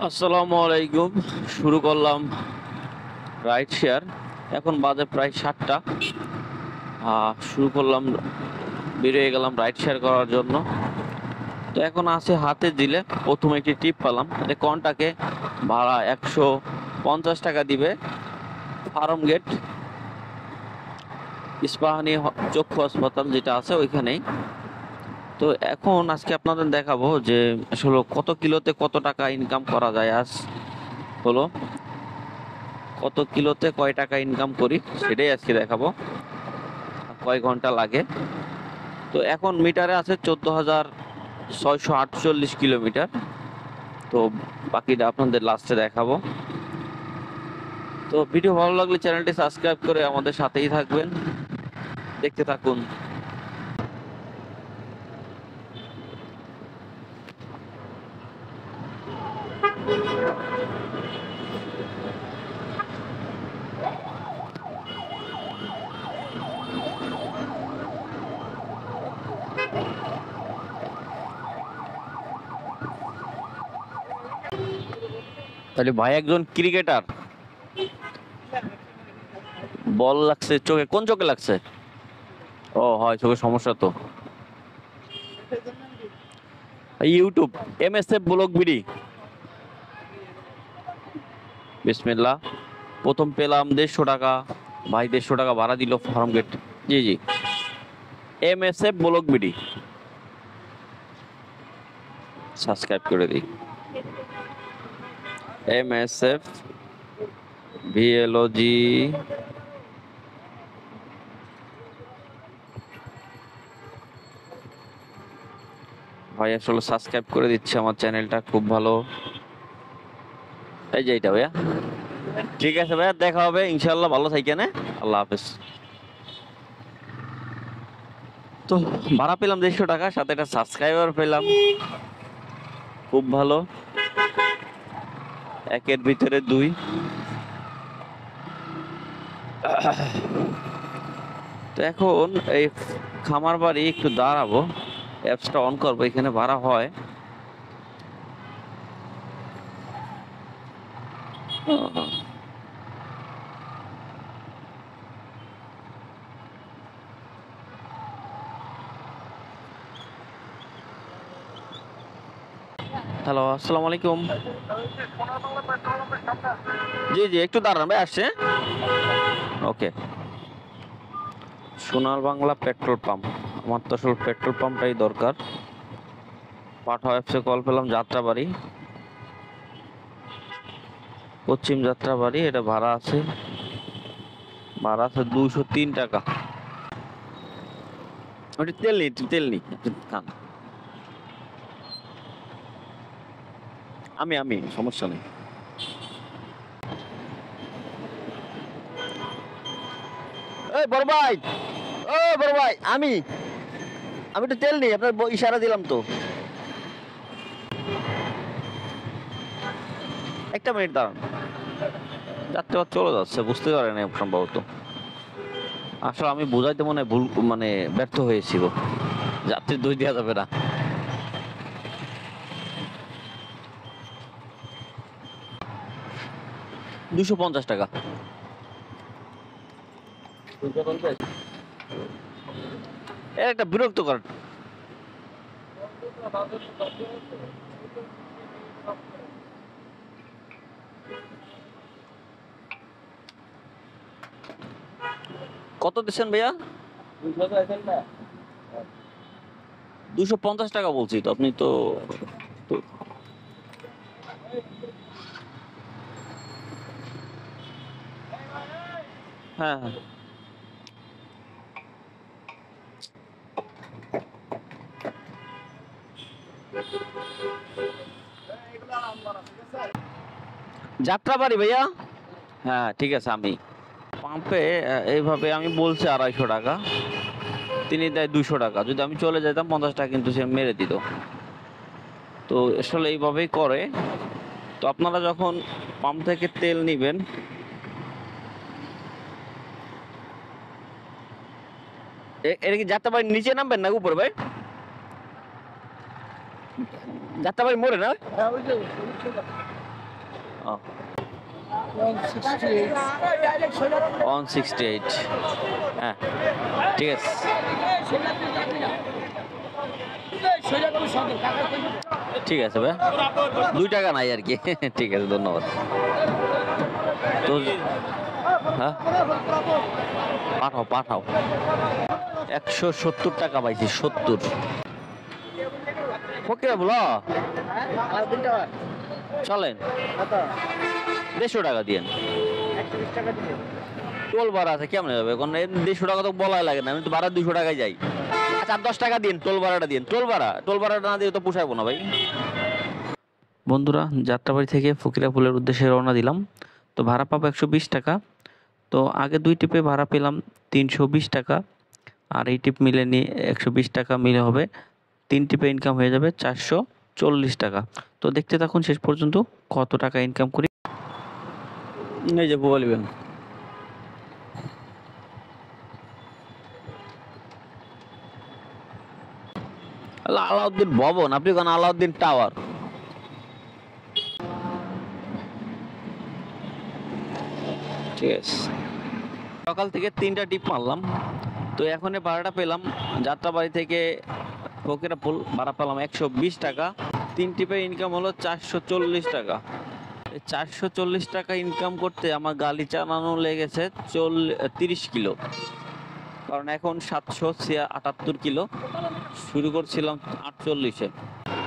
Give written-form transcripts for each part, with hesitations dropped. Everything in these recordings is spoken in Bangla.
আসসালামু আলাইকুম। শুরু করলাম রাইড শেয়ার। এখন বাজে প্রায় 7টা। শুরু করলাম, বেরিয়ে গেলাম রাইড শেয়ার করার জন্য। তো এখন আছে হাতে দিলে প্রথমে একটি টিপ পেলাম যে কন্টাকে ভাড়া 150 টাকা দিবে ফার্ম গেট ইস্পাহানি চক্ষু হাসপাতাল যেটা আছে ওইখানেই। তো এখন আজকে আপনাদের দেখাবো যে আসলে কত কিলোতে কত টাকা ইনকাম করা যায়। আজ হলো কত কিলোতে কয় টাকা ইনকাম করি সেটাই আজকে দেখাবো, কয় ঘন্টা লাগে। তো এখন মিটারে আছে 14,648 কিলোমিটার। তো বাকিটা আপনাদের লাস্টে দেখাবো। তো ভিডিও ভালো লাগলে চ্যানেলটি সাবস্ক্রাইব করে আমাদের সাথেই থাকবেন, দেখতে থাকুন। তাহলে ভাই একজন ক্রিকেটার, বল লাগছে চোখে। কোন চোখে লাগছে? ও হয়, চোখের সমস্যা তো। YouTube MSF blog BD. বিসমিল্লাহ। প্রথম পেলাম 150 টাকা। ভাই 150 টাকা ভাড়া দিল ফার্ম গেট। জি জি, MSF ব্লগ বিডি। সাবস্ক্রাইব করে দিই। MSF VLOG। ভাই আসলে সাবস্ক্রাইব করে দিচ্ছে আমার চ্যানেলটা, খুব ভালো। এই যে এইটা ভাইয়া। ঠিক আছে ভাইয়া, দেখা হবে ইনশাল্লাহ। ভালো থাকেন, আল্লাহ হাফেজ। তো ভাড়া পেলাম 150 টাকা, সাথে একটা সাবস্ক্রাইবার পেলাম, খুব ভালো। একের ভিতরে দুই। তো এখন এই খামার বাড়ি একটু দাঁড়াবো, অ্যাপসটা অন করবো, এখানে ভাড়া হয়। হ্যালো, আসসালামু আলাইকুম। জি জি, একটু দাঁড়ান ভাই, আসছে। ওকে। সোনার বাংলা পেট্রোল পাম্প। আমার তো আসলে পেট্রোল পাম্পটাই দরকার। পাঠা অ্যাপসে কল পেলাম, যাত্রাবাড়ি, পশ্চিম যাত্রাবাড়ি। এটা ভাড়া আছে 203 টাকা। ওটা তেল নেই, তেল নেই, খান। আমি সমস্যা নেই। এই বড় ভাই, ও বড় ভাই, আমি আমি তো তেল নেই, আপনার ইশারা দিলাম তো। একটা মিনিট দাঁড়ান। যাত্রী চলে যাচ্ছে, বুঝতে পারে না সম্ভবত। আসলে আমি বোঝাইতে মনে হয় ভুল, মানে ব্যর্থ হয়েছিল। যাত্রীর দোষ দেওয়া যাবে না। 250 টাকা। এর একটা বিরক্ত কর। কত দিচ্ছেন ভাইয়া? 250 টাকা বলছি তো, আপনি তো তো- হ্যাঁ হ্যাঁ। যাত্রাবাড়ি ভাইয়া। হ্যাঁ ঠিক আছে। আমি পাম্পে এইভাবে আমি বলছি 250 টাকা, তিনি দেয় 200 টাকা। যদি আমি চলে যেতাম 50 টাকা কিন্তু সে মেরে দিত। তো আসলে এইভাবেই করে। তো আপনারা যখন পাম্প থেকে তেল নিবেন, এটা কি যাত্রাবাড়ির নিচে নামবেন না উপরে ভাই? যাত্রাবাড়ি মোড়ে না? 168। হ্যাঁ ঠিক আছে, ঠিক আছে ভাই, 2 টাকা নাই আর কি। ঠিক আছে, ধন্যবাদ। তো হ্যাঁ পাঠাও পাঠাও, 170 টাকা পাইছি, 70। ফকিরা বলো চলেন, 150 টাকা দিয়েন। টোল ভাড়া আছে, কেমন যাবে এখন? 150 টাকা তো বলাই লাগে না, আমি তো ভাড়া 200 টাকায় যাই। আচ্ছা 10 টাকা দিন, টোল ভাড়াটা দিন। টোল ভাড়াটা না দিয়ে তো পোষাইবো না ভাই। বন্ধুরা, যাত্রাবাড়ি থেকে ফকিরাপুলের উদ্দেশ্যে রওনা দিলাম। তো ভাড়া পাবো 120 টাকা। তো আগে 2 টিপে ভাড়া পেলাম 320 টাকা, আর এই টিপ মিলে নিয়ে 120 টাকা মিলে হবে 3 টিপে ইনকাম হয়ে যাবে 440 টাকা। তো দেখতে থাকুন শেষ পর্যন্ত কত টাকা ইনকাম করি। এই যে বলবেন আলাউদ্দিন ভবন, আপনি কোন আলাউদ্দিন টাওয়ার। ঠিক আছে, সকাল থেকে 3টা টিপ মারলাম। তো এখন ভাড়াটা পেলাম যাত্রাবাড়ি থেকে ফকিরাপুল, ভাড়া পেলাম 120 টাকা। 3 টিপে ইনকাম হলো 440 টাকা। 440 টাকা ইনকাম করতে আমার গাড়ি চালানো লেগেছে 30 কিলো, কারণ এখন 778 কিলো, শুরু করছিলাম 48-এ।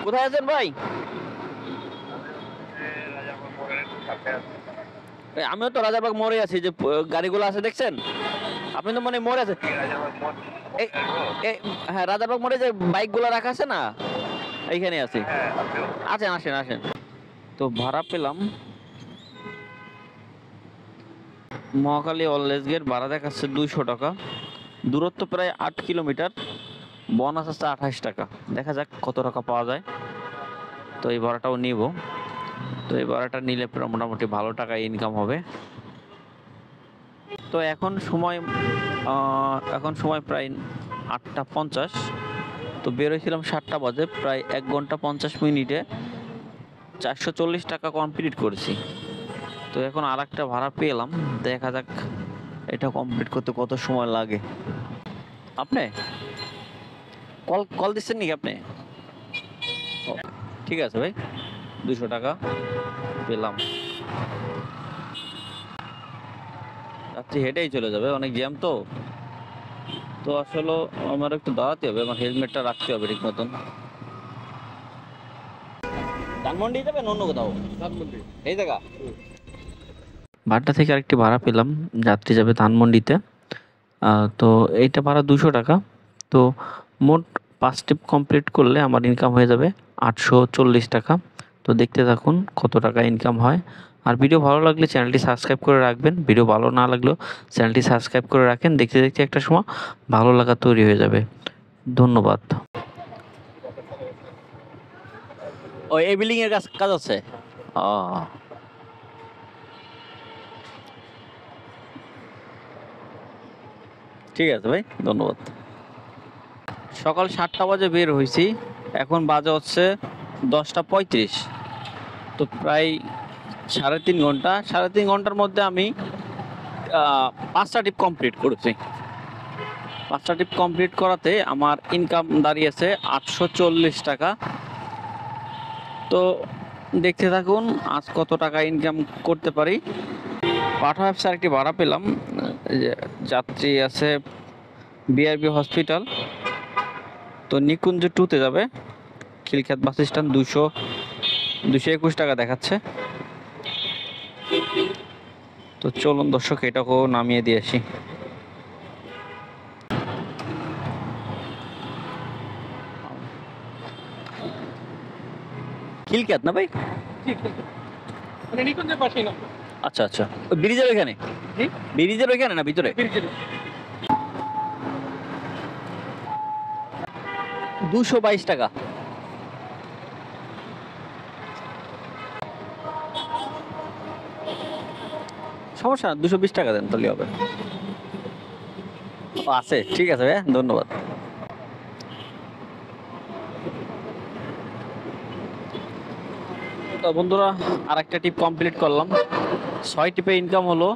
কোথায় আছেন ভাই? আমিও তো রাজারবাগ মোড়ে আছি, যে গাড়িগুলো আছে দেখছেন? আপনি তো মনে মোড়ে আছেন। হ্যাঁ, রাজারবাগ মোড়ে যে বাইকগুলো রাখা আছে না, এইখানে আছে। আসেন আসেন আসেন। তো ভাড়া পেলাম মহাখালী অলরেজ গেট, ভাড়া দেখাচ্ছে 200 টাকা। দূরত্ব প্রায় 8 কিলোমিটার, বোনাস আছে 28 টাকা। দেখা যাক কত টাকা পাওয়া যায়। তো এই ভাড়াটাও নিব। তো এই ভাড়াটা নিলে মোটামুটি ভালো টাকা ইনকাম হবে। তো এখন সময় প্রায় 8টা 50। তো বেরোয়ছিলাম 7টা বাজে, প্রায় 1 ঘন্টা 50 মিনিটে 440 টাকা কমপ্লিট করেছি। তো এখন আর একটা ভাড়া পেলাম, দেখা যাক এটা কমপ্লিট করতে কত সময় লাগে। আপনি কল দিচ্ছেন নাকি আপনি? ঠিক আছে ভাই, 200 টাকা পেলাম। রাত্রি হেঁটেই চলে যাবে, অনেক জ্যাম তো। তো আসলে আমার একটু দাঁড়াতে হবে, আমার হেলমেটটা রাখতে হবে ঠিক মতন। ধানমন্ডি যাবেন অন্য কোথাও? ধানমন্ডি এই জায়গা। বাড্ডা থেকে আরেকটি ভাড়া পেলাম, যাত্রী যাবে ধানমন্ডিতে। তো এইটা ভাড়া 200 টাকা। তো মোট 5 স্টেপ কমপ্লিট করলে আমার ইনকাম হয়ে যাবে 840 টাকা। তো দেখতে থাকুন কত টাকা ইনকাম হয়। আর ভিডিও ভালো লাগলে চ্যানেলটি সাবস্ক্রাইব করে রাখবেন, ভিডিও ভালো না লাগলেও চ্যানেলটি সাবস্ক্রাইব করে রাখেন। দেখতে দেখতে একটা সময় ভালো লাগা তৈরি হয়ে যাবে। ধন্যবাদ। ও এই বিল্ডিং এর কাজ আছে। ঠিক আছে ভাই, ধন্যবাদ। সকাল 7টা বাজে বের হয়েছি, এখন বাজে হচ্ছে 10টা 35। তো প্রায় 3.5 ঘন্টা, 3.5 ঘন্টার মধ্যে আমি 5টা টিপ কমপ্লিট করেছি। 5টা টিপ কমপ্লিট করাতে আমার ইনকাম দাঁড়িয়েছে 840 টাকা। তো দেখতে থাকুন আজ কত টাকা ইনকাম করতে পারি। পাঠা ব্যবসার একটি ভাড়া পেলাম, যাত্রী আছে বিআরবি হসপিটাল। তো নিকুঞ্জ 2-তে যাবে, খিলখ্যাত বাস স্ট্যান্ড। 221 টাকা দেখাচ্ছে। তো চলুন দর্শক, এটাকেও নামিয়ে দিয়ে আসি। খিলখ্যাত না ভাই? আচ্ছা আচ্ছা, ওই ব্রিজের ওইখানে? ব্রিজের ওইখানে না ভিতরে? 222 টাকা। সমস্যা না, 220 টাকা দেন তাহলে হবে। আছে, ঠিক আছে ভাই, ধন্যবাদ। তো বন্ধুরা আর একটা টিপ কমপ্লিট করলাম। 6 টিপে ইনকাম হলো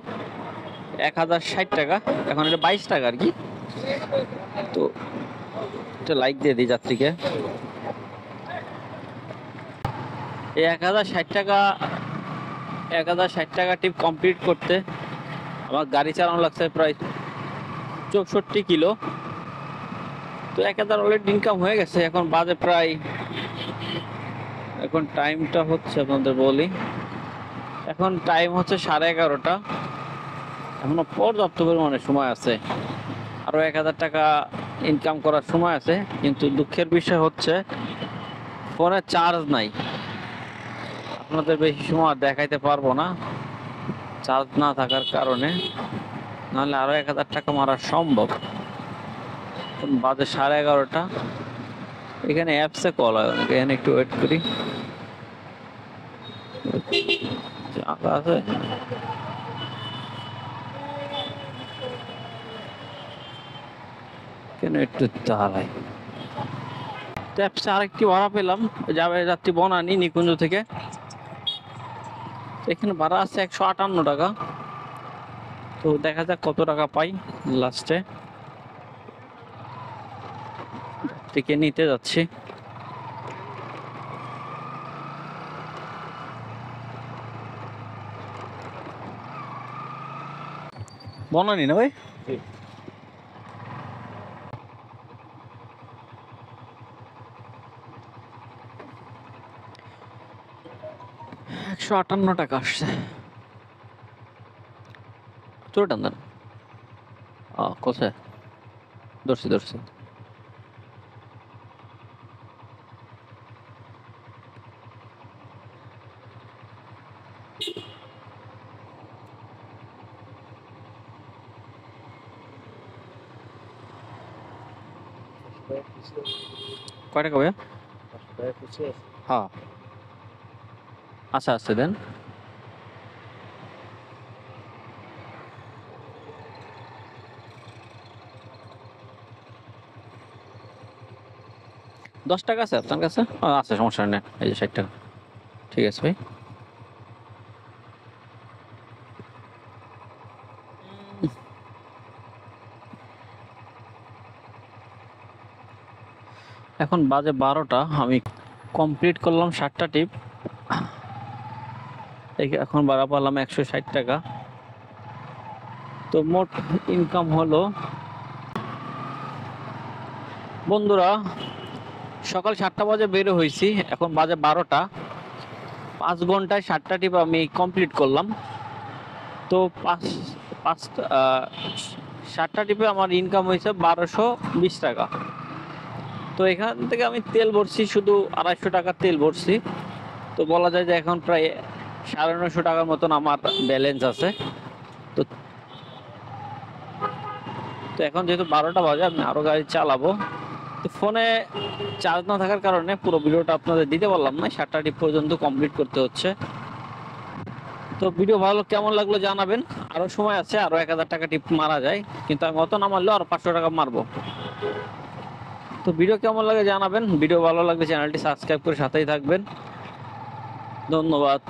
1060 টাকা। এখন এটা 22 টাকা আর কি। তো একটা লাইক দিয়ে দিই যাত্রীকে। এই 1060 টাকা টিপ কমপ্লিট করতে আমার গাড়ি চালানো লাগছে প্রায় 64 কিলো। তো 1000 অলরেডি ইনকাম হয়ে গেছে। এখন বাজে প্রায়, এখন টাইমটা হচ্ছে আপনাদের বলি, এখন টাইম হচ্ছে 11:30। এখনো পর্যাপ্ত পরিমাণে সময় আছে, আরো 1000 টাকা ইনকাম করার সময় আছে। কিন্তু দুঃখের বিষয় হচ্ছে ফোনে চার্জ নাই। আপনাদের বেশি সময় দেখাইতে পারবো না চার্জ না থাকার কারণে, নাহলে আরো 1000 টাকা মারা সম্ভব। বাজে 11:30। এখানে অ্যাপসে কল হয় অনেক, এখানে একটু ওয়েট করি। আছে কেন একটু দাঁড়াই। অ্যাপসে আরেকটি ভাড়া পেলাম, যাবে যাত্রী বনানী নিকুঞ্জ থেকে। এখানে ভাড়া আছে 158 টাকা। তো দেখা যাক কত টাকা পাই লাস্টে। থেকে নিতে যাচ্ছি। বনানী না ভাই? 158 টাকা আসছে। চোর টান দেন। কোথায়? ধরছি। কয় টাকা ভাইয়া? হ্যাঁ আচ্ছা দেন। $10 আছে আপনার কাছে? আছে, সমস্যা নেই। এই যে 60 টাকা। ঠিক আছে ভাই। এখন বাজে 12টা। আমি কমপ্লিট করলাম 60টা টিপ। এখন ভাড়া পালাম 160 টাকা। তো মোট ইনকাম হলো, বন্ধুরা সকাল 7টা বাজে বের হয়েছি, এখন বাজে 12টা। 5 ঘন্টায় 60টা টিপ আমি কমপ্লিট করলাম। তো 60টা টিপে আমার ইনকাম হয়েছে 1220 টাকা। তো এখান থেকে আমি তেল ভরছি, শুধু 250 টাকা তেল ভরছি। তো বলা যায় যে এখন প্রায় 950 টাকার মতন আমার ব্যালেন্স আছে। তো এখন যেহেতু 12টা বাজে, আমি আরো গাড়ি চালাবো। তো ফোনে চার্জ না থাকার কারণে পুরো ভিডিওটা আপনাদের দিতে পারলাম না, 60টা টিপ পর্যন্ত কমপ্লিট করতে হচ্ছে। তো ভিডিও ভালো কেমন লাগলো জানাবেন। আরো সময় আছে, আরো 1000 টাকা টিপ মারা যায়, কিন্তু আমি অত না মারলেও আরো 500 টাকা মারবো। তো ভিডিও কেমন লাগে জানাবেন। ভিডিও ভালো লাগলে চ্যানেলটি সাবস্ক্রাইব করে সাথেই থাকবেন। ধন্যবাদ।